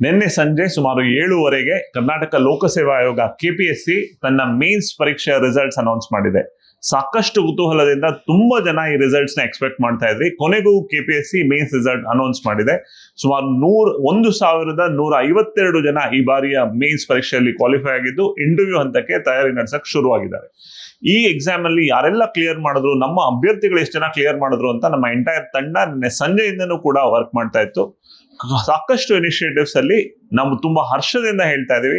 ನಿನ್ನೆ ಸಂಜೆ ಸುಮಾರು 7:15ಗೆ ಕರ್ನಾಟಕ ಲೋಕಸೇವಾ ಆಯೋಗ KPSC ತನ್ನ ಮೇನ್ಸ್ ಪರೀಕ್ಷೆಯ ರಿಸಲ್ಟ್ಸ್ ಅನೌನ್ಸ್ ಮಾಡಿದೆ. ಸಾಕಷ್ಟು ಕುತೂಹಲದಿಂದ ತುಂಬಾ ಜನ ಈ ರಿಸಲ್ಟ್ಸ್ ನ ಎಕ್ಸ್ಪೆಕ್ಟ್ ಮಾಡ್ತಾ ಇದ್ರಿ. ಕೊನೆಗೂ KPSC ಮೇನ್ಸ್ ರಿಸಲ್ಟ್ ಅನೌನ್ಸ್ ಮಾಡಿದೆ. ಸುಮಾರು 1,152 ಜನ ಈ ಬಾರಿಯ ಮೇನ್ಸ್ ಪರೀಕ್ಷೆಯಲ್ಲಿ ಕ್ವಾಲಿಫೈ ಆಗಿದ್ದು ಇಂಟರ್ವ್ಯೂ ಹಂತಕ್ಕೆ ತಯಾರಿ ನಡೆಸಕ್ ಶುರುವಾಗಿದ್ದಾರೆ. ಈ ಎಕ್ಸಾಮ್ ಅಲ್ಲಿ ಯಾರೆಲ್ಲ ಕ್ಲಿಯರ್ ಮಾಡಿದ್ರು, ನಮ್ಮ ಅಭ್ಯರ್ಥಿಗಳು ಎಷ್ಟು ಜನ ಕ್ಲಿಯರ್ ಮಾಡಿದ್ರು ಅಂತ ನಮ್ಮ ಎಂಟೈರ್ ತಂಡ ನಿನ್ನೆ ಸಂಜೆಯಿಂದನೂ ಕೂಡ ವರ್ಕ್ ಮಾಡ್ತಾ ಇತ್ತು. ಸಾಕಷ್ಟು ಇನಿಷಿಯೇಟಿವ್ಸ್ ಅಲ್ಲಿ ನಾವು ತುಂಬಾ ಹರ್ಷದಿಂದ ಹೇಳ್ತಾ ಇದೀವಿ.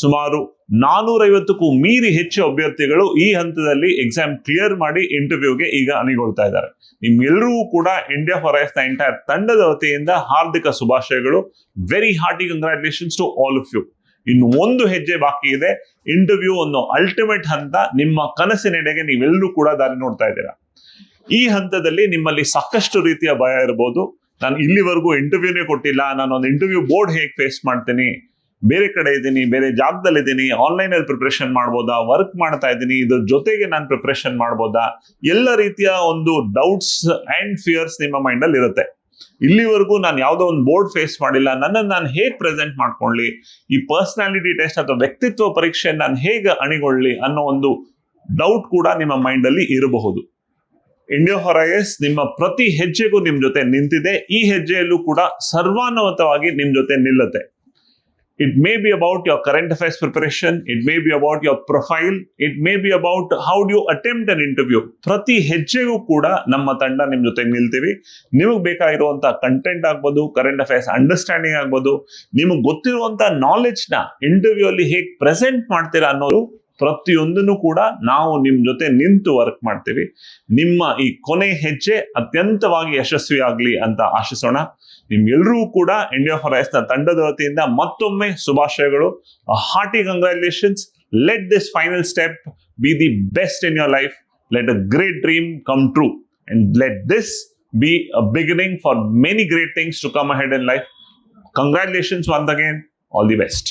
ಸುಮಾರು 450ಕ್ಕೂ ಮೀರಿ ಹೆಚ್ಚು ಅಭ್ಯರ್ಥಿಗಳು ಈ ಹಂತದಲ್ಲಿ ಎಕ್ಸಾಮ್ ಕ್ಲಿಯರ್ ಮಾಡಿ ಇಂಟರ್ವ್ಯೂಗೆ ಈಗ ಅಣಿಗೊಳ್ತಾ ಇದ್ದಾರೆ. ನಿಮ್ಗೆಲ್ಲರಿಗೂ ಕೂಡ ಇಂಡಿಯಾ ಫಾರ್ ಐಎಎಸ್ ನ ಎಂಟೈರ್ ತಂಡದ ವತಿಯಿಂದ ಹಾರ್ದಿಕ ಶುಭಾಶಯಗಳು. Very hearty congratulations to all of you. ಇನ್ನು ಒಂದು ಹೆಜ್ಜೆ ಬಾಕಿ ಇದೆ. ಇಂಟರ್ವ್ಯೂ ಒಂದು ಅಲ್ಟಿಮೇಟ್ ಹಂತ. ನಿಮ್ಮ ಕನಸಿನೆಡೆಗೆ ನೀವೆಲ್ಲರೂ ಕೂಡ ದಾರಿ ನೋಡ್ತಾ ಇದ್ದೀರಾ. ಈ ಹಂತದಲ್ಲಿ ನಿಮ್ಮಲ್ಲಿ ಸಾಕಷ್ಟು ರೀತಿಯ ಭಯ ಇರಬಹುದು. ನಾನು ಇಲ್ಲಿವರೆಗೂ ಇಂಟರ್ವ್ಯೂನೇ ಕೊಟ್ಟಿಲ್ಲ, ನಾನು ಒಂದು ಇಂಟರ್ವ್ಯೂ ಬೋರ್ಡ್ ಹೇಗೆ ಫೇಸ್ ಮಾಡ್ತೀನಿ, ಬೇರೆ ಕಡೆ ಇದ್ದೀನಿ, ಬೇರೆ ಜಾಗದಲ್ಲಿ ಇದ್ದೀನಿ, ಆನ್ಲೈನ್ ಅಲ್ಲಿ ಪ್ರಿಪರೇಷನ್ ಮಾಡ್ಬೋದಾ, ವರ್ಕ್ ಮಾಡ್ತಾ ಇದ್ದೀನಿ, ಇದ್ರ ಜೊತೆಗೆ ನಾನು ಪ್ರಿಪರೇಷನ್ ಮಾಡ್ಬೋದಾ, ಎಲ್ಲ ರೀತಿಯ ಒಂದು ಡೌಟ್ಸ್ ಅಂಡ್ ಫಿಯರ್ಸ್ ನಿಮ್ಮ ಮೈಂಡ್ ಅಲ್ಲಿ ಇರುತ್ತೆ. ಇಲ್ಲಿವರೆಗೂ ನಾನು ಯಾವುದೋ ಒಂದು ಬೋರ್ಡ್ ಫೇಸ್ ಮಾಡಿಲ್ಲ, ನನ್ನನ್ನು ನಾನು ಹೇಗೆ ಪ್ರೆಸೆಂಟ್ ಮಾಡ್ಕೊಳ್ಳಿ, ಈ ಪರ್ಸನಾಲಿಟಿ ಟೆಸ್ಟ್ ಅಥವಾ ವ್ಯಕ್ತಿತ್ವ ಪರೀಕ್ಷೆ ನಾನು ಹೇಗೆ ಅಣಿಗೊಳ್ಳಿ ಅನ್ನೋ ಒಂದು ಡೌಟ್ ಕೂಡ ನಿಮ್ಮ ಮೈಂಡ್ ಅಲ್ಲಿ ಇರಬಹುದು. ಇಂಡಿಯಾ ಫಾರ್ ಐಎಎಸ್ ನಿಮ್ಮ ಪ್ರತಿ ಹೆಜ್ಜೆಗೂ ನಿಮ್ ಜೊತೆ ನಿಂತಿದೆ. ಈ ಹೆಜ್ಜೆಯಲ್ಲೂ ಕೂಡ ಸರ್ವಾನುಮತವಾಗಿ ನಿಮ್ ಜೊತೆ ನಿಲ್ಲುತ್ತೆ. It may be about your current affairs preparation, it may be about your profile, it may be about how do you attempt an interview. ಪ್ರತಿ ಹೆಜ್ಜೆಗೂ ಕೂಡ ನಮ್ಮ ತಂಡ ನಿಮ್ ಜೊತೆ ನಿಲ್ತೀವಿ. ನಿಮಗೆ ಬೇಕಾಗಿರುವಂತ ಕಂಟೆಂಟ್ ಆಗ್ಬೋದು, ಕರೆಂಟ್ ಅಫೇರ್ಸ್ ಅಂಡರ್ಸ್ಟ್ಯಾಂಡಿಂಗ್ ಆಗ್ಬೋದು, ನಿಮಗೆ ಗೊತ್ತಿರುವಂತ ನಾಲೆಡ್ಜ್ ನ ಇಂಟರ್ವ್ಯೂ ಅಲ್ಲಿ ಹೇಗೆ ಪ್ರೆಸೆಂಟ್ ಮಾಡ್ತೀರಾ ಅನ್ನೋದು ಪ್ರತಿಯೊಂದನ್ನು ಕೂಡ ನಾವು ನಿಮ್ ಜೊತೆ ನಿಂತು ವರ್ಕ್ ಮಾಡ್ತೀವಿ. ನಿಮ್ಮ ಈ ಕೊನೆ ಹೆಜ್ಜೆ ಅತ್ಯಂತವಾಗಿ ಯಶಸ್ವಿ ಆಗ್ಲಿ ಅಂತ ಆಶಿಸೋಣ. ನಿಮ್ಗೆಲ್ಲರಿಗೂ ಕೂಡ ಇಂಡಿಯಾ ಫಾರ್ ಐಎಎಸ್ ನ ತಂಡದ ವತಿಯಿಂದ ಮತ್ತೊಮ್ಮೆ ಶುಭಾಶಯಗಳು. Hearty congratulations. Let this final step be the best in your life. Let a great dream come true and let this be a beginning for many great things to come ahead in life. Congratulations once again. All the best.